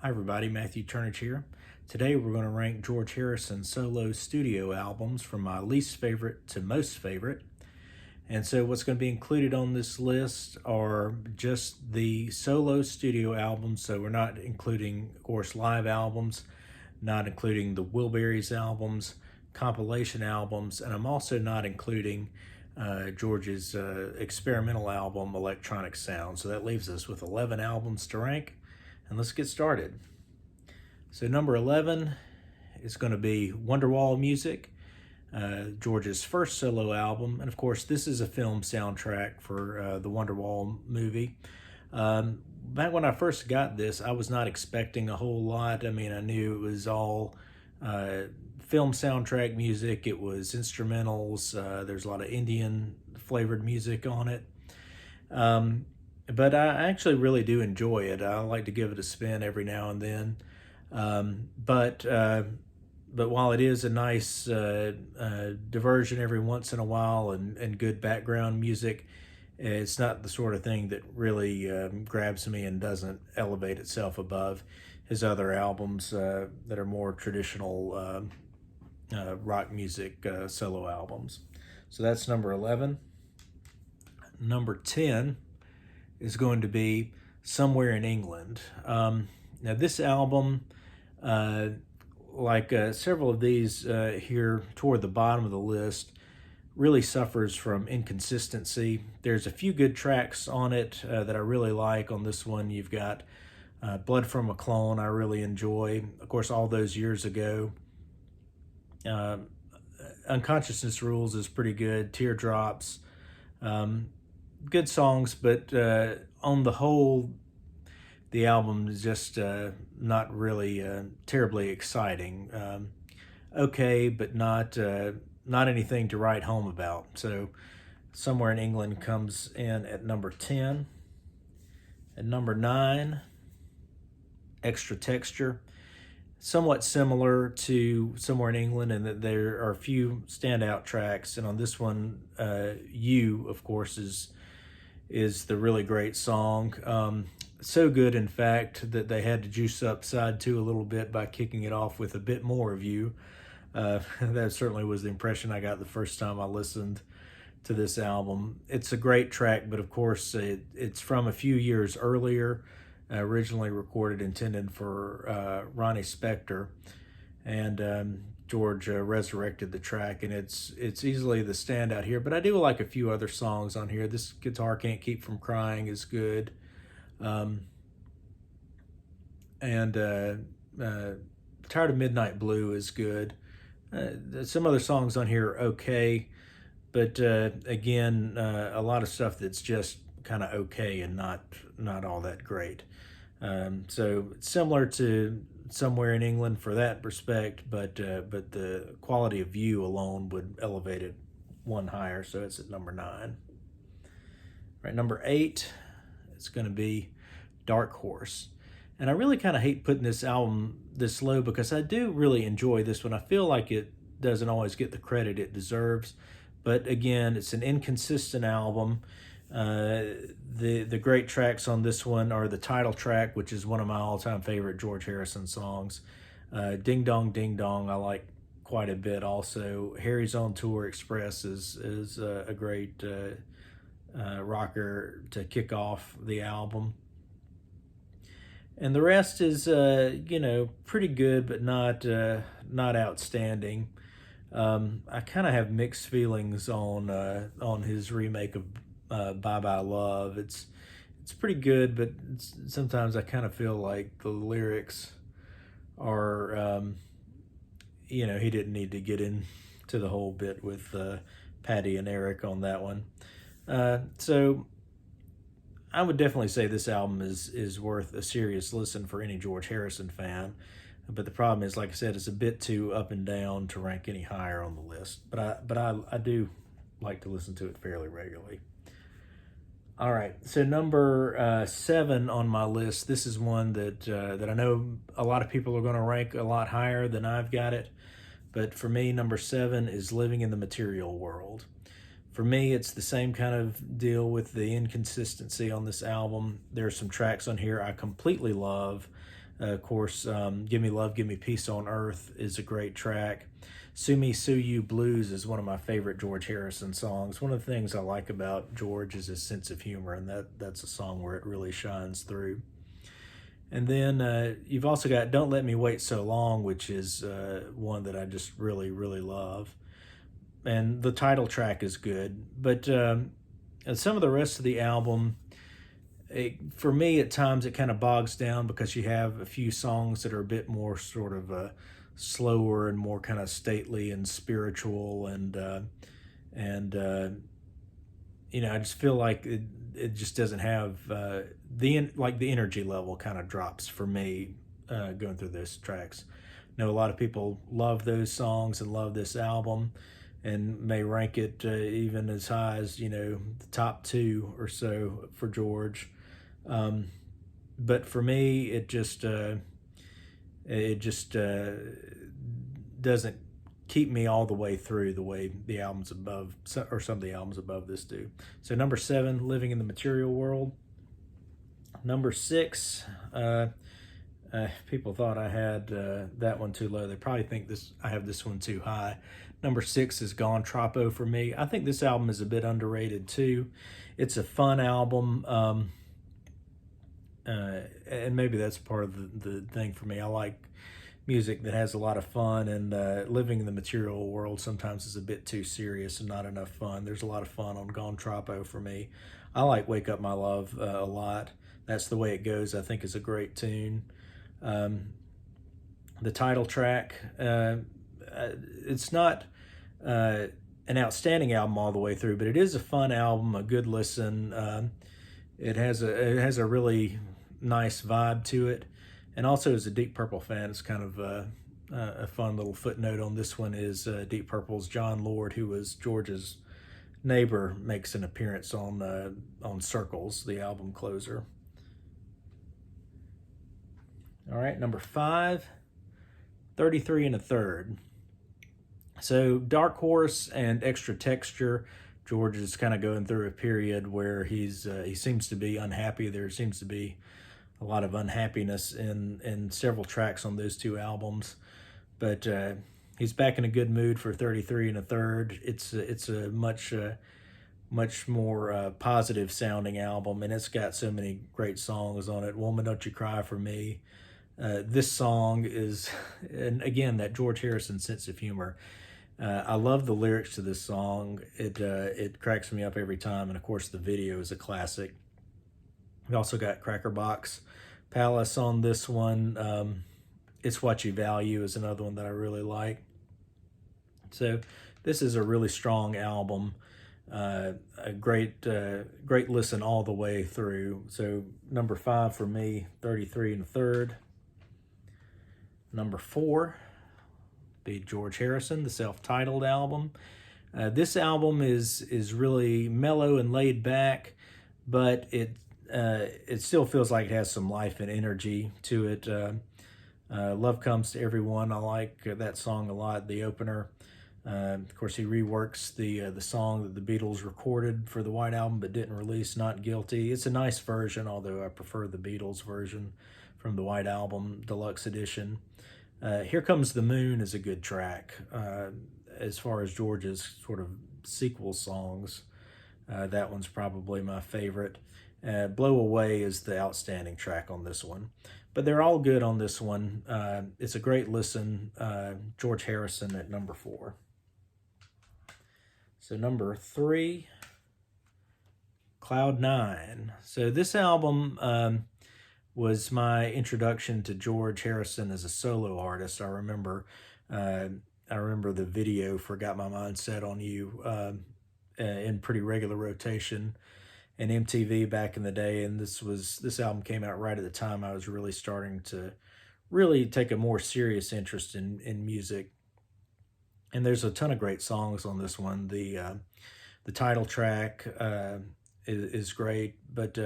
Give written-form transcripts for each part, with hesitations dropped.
Hi everybody, Matthew Turnage here. Today we're going to rank George Harrison's solo studio albums from my least favorite to most favorite. And so what's going to be included on this list are just the solo studio albums. So we're not including, of course, live albums, not including the Wilburys albums, compilation albums, and I'm also not including George's experimental album, Electronic Sound. So that leaves us with 11 albums to rank. And let's get started. So number 11 is going to be Wonderwall music, George's first solo album. And of course, this is a film soundtrack for the Wonderwall movie. Back when I first got this, I was not expecting a whole lot. I mean, I knew it was all film soundtrack music. It was instrumentals. There's a lot of Indian flavored music on it. But I actually really do enjoy it. I like to give it a spin every now and then. But while it is a nice diversion every once in a while and good background music, it's not the sort of thing that really grabs me and doesn't elevate itself above his other albums that are more traditional rock music solo albums. So that's number 11. Number 10 is going to be Somewhere in England. Now this album, like several of these here toward the bottom of the list, really suffers from inconsistency. There's a few good tracks on it that I really like. On this one, you've got Blood from a Clone, I really enjoy. Of course, all those years ago. Unconsciousness Rules is pretty good. Teardrops. Good songs, but on the whole, the album is just not really terribly exciting. Okay, but not anything to write home about. So Somewhere in England comes in at number 10. At number 9, Extra Texture. Somewhat similar to Somewhere in England in that there are a few standout tracks, and on this one, You, of course, is the really great song. So good, in fact, that they had to juice up side 2 a little bit by kicking it off with a bit more of You. That certainly was the impression I got the first time I listened to this album. It's a great track, but of course it's from a few years earlier, originally recorded, intended for Ronnie Spector, and George resurrected the track, and it's easily the standout here. But I do like a few other songs on here. This Guitar Can't Keep From Crying is good, and Tired of Midnight Blue is good. Some other songs on here are okay, but again, a lot of stuff that's just kind of okay and not all that great. So it's similar to Somewhere in England for that respect, but the quality of You alone would elevate it one higher, so it's at number 9. Right, number 8 is going to be Dark Horse. And I really kind of hate putting this album this low because I do really enjoy this one. I feel like it doesn't always get the credit it deserves, but again, it's an inconsistent album. The great tracks on this one are the title track, which is one of my all-time favorite George Harrison songs. Ding Dong Ding Dong I like quite a bit also. Harry's on Tour Express is a great rocker to kick off the album. And the rest is pretty good, but not outstanding. I kind of have mixed feelings on his remake of Bye Bye Love. It's pretty good, but sometimes I kind of feel like the lyrics are, he didn't need to get into the whole bit with Patty and Eric on that one. So I would definitely say this album is worth a serious listen for any George Harrison fan. But the problem is, like I said, it's a bit too up and down to rank any higher on the list. But I do like to listen to it fairly regularly. All right, so number 7 on my list. This is one that I know a lot of people are going to rank a lot higher than I've got it. But for me, number 7 is Living in the Material World. For me, it's the same kind of deal with the inconsistency on this album. There are some tracks on here I completely love. Of course, Give Me Love, Give Me Peace on Earth is a great track. Sue Me, Sue You Blues is one of my favorite George Harrison songs. One of the things I like about George is his sense of humor, and that's a song where it really shines through. And then you've also got Don't Let Me Wait So Long, which is one that I just really, really love. And the title track is good. But and some of the rest of the album, for me, at times it kind of bogs down because you have a few songs that are a bit more sort of slower and more kind of stately and spiritual, and I just feel like it just doesn't have the energy level kind of drops for me going through those tracks. I know a lot of people love those songs and love this album, and may rank it even as high as the top two or so for George. But for me, it just doesn't keep me all the way through the way the albums above, or some of the albums above this do. So number 7, Living in the Material World. Number 6, people thought I had that one too low. They probably think I have this one too high. Number 6 is Gone Tropo for me. I think this album is a bit underrated too. It's a fun album. And maybe that's part of the thing for me. I like music that has a lot of fun, and Living in the Material World sometimes is a bit too serious and not enough fun. There's a lot of fun on Gone Tropo for me. I like Wake Up My Love a lot. That's the Way It Goes, I think, is a great tune. The title track, it's not an outstanding album all the way through, but it is a fun album, a good listen. It has a really nice vibe to it, and also as a Deep Purple fan, it's kind of a fun little footnote on this one is Deep Purple's John Lord, who was George's neighbor, makes an appearance on Circles, the album closer. All right, number 5, 33 1/3. So Dark Horse and Extra Texture, George is kind of going through a period where he seems to be unhappy. There seems to be a lot of unhappiness in several tracks on those two albums, but he's back in a good mood for 33 1/3. It's a much more positive sounding album, and it's got so many great songs on it. Woman, Don't You Cry for Me. This song is, and again, that George Harrison sense of humor. I love the lyrics to this song. It cracks me up every time, and of course the video is a classic. We also got Cracker Box Palace on this one. It's What You Value is another one that I really like. So this is a really strong album. A great listen all the way through. So number 5 for me, 33 1/3. Number 4, be George Harrison, the self-titled album. This album is really mellow and laid back, but it still feels like it has some life and energy to it. Love Comes to Everyone, I like that song a lot, the opener. Of course, he reworks the song that the Beatles recorded for the White Album but didn't release, Not Guilty. It's a nice version, although I prefer the Beatles version from the White Album Deluxe Edition. Here Comes the Moon is a good track. As far as George's sort of sequel songs, that one's probably my favorite. Blow Away is the outstanding track on this one. But they're all good on this one. It's a great listen. George Harrison at number 4. So number 3, CloudNine. So this album was my introduction to George Harrison as a solo artist. I remember the video for Got My Mind Set on You in pretty regular rotation in MTV back in the day, and this album came out right at the time I was really starting to really take a more serious interest in music. And there's a ton of great songs on this one. The title track is great, but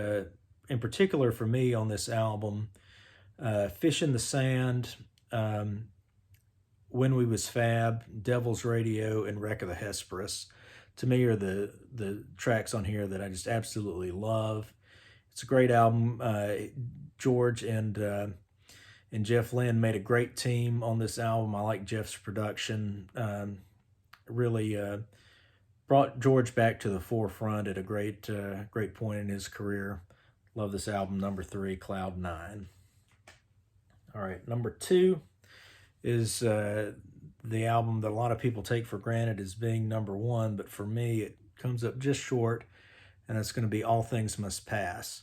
in particular for me on this album, Fish in the Sand, When We Was Fab, Devil's Radio, and Wreck of the Hesperus, to me are the tracks on here that I just absolutely love. It's a great album. George and and Jeff Lynne made a great team on this album. I like Jeff's production. Really brought George back to the forefront at a great point in his career. Love this album. Number 3, CloudNine. All right, number 2 is the album that a lot of people take for granted as being number 1, but for me it comes up just short, and it's going to be All Things Must Pass.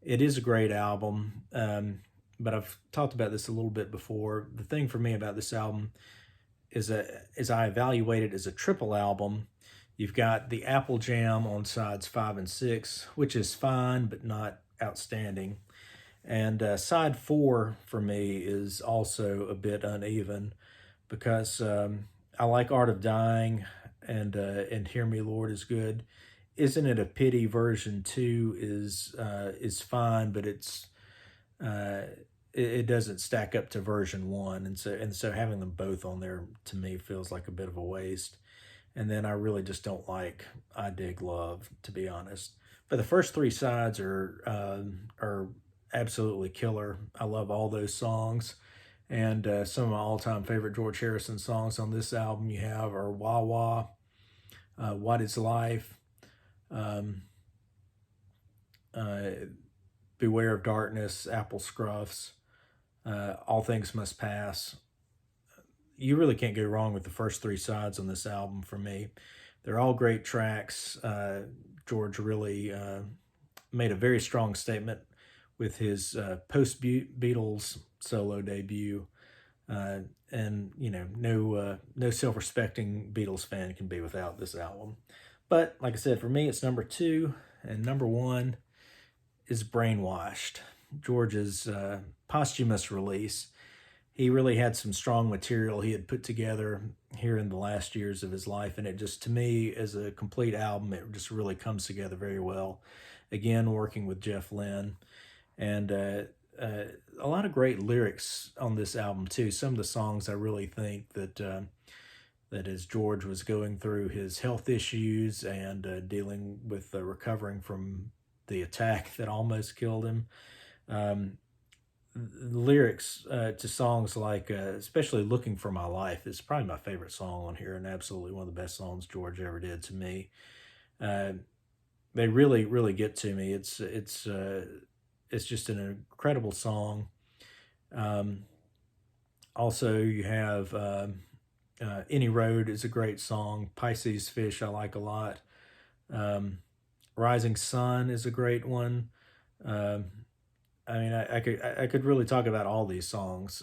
It is a great album, but I've talked about this a little bit before. The thing for me about this album is I evaluate it as a triple album. You've got the Apple Jam on sides 5 and 6, which is fine but not outstanding. And side 4 for me is also a bit uneven because I like Art of Dying, and Hear Me Lord is good. Isn't It a Pity version 2 is fine, but it doesn't stack up to version 1, and so having them both on there to me feels like a bit of a waste. And then I really just don't like I Dig Love, to be honest. But the first 3 sides are absolutely killer. I love all those songs. And some of my all-time favorite George Harrison songs on this album you have are Wah Wah, What Is Life, Beware of Darkness, Apple Scruffs, All Things Must Pass. You really can't go wrong with the first 3 sides on this album for me. They're all great tracks. George really made a very strong statement with his post-Beatles solo debut. And, you know, no self-respecting Beatles fan can be without this album. But, like I said, for me, it's number 2. And number 1 is Brainwashed, George's posthumous release. He really had some strong material he had put together here in the last years of his life, and it just, to me, as a complete album, it just really comes together very well. Again, working with Jeff Lynne, and a lot of great lyrics on this album too. Some of the songs I really think that as George was going through his health issues and dealing with recovering from the attack that almost killed him. Lyrics to songs like, especially Looking for My Life is probably my favorite song on here, and absolutely one of the best songs George ever did to me. They really, really get to me. It's just an incredible song. Also, you have Any Road is a great song. Pisces Fish I like a lot. Rising Sun is a great one. I mean, I could really talk about all these songs.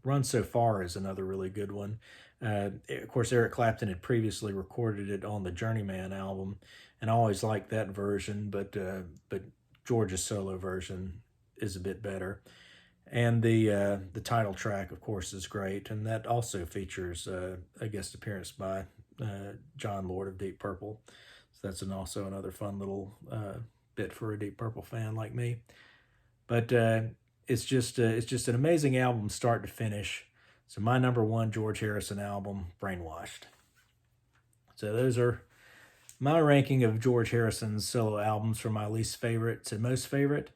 Run So Far is another really good one. Of course, Eric Clapton had previously recorded it on the Journeyman album, and I always liked that version, but George's solo version is a bit better. And the title track, of course, is great, and that also features a guest appearance by John Lord of Deep Purple. So that's also another fun little bit for a Deep Purple fan like me. But it's just an amazing album, start to finish. So my number 1 George Harrison album, Brainwashed. So those are my ranking of George Harrison's solo albums from my least favorite to most favorite.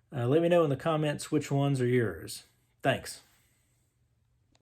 Let me know in the comments which ones are yours. Thanks.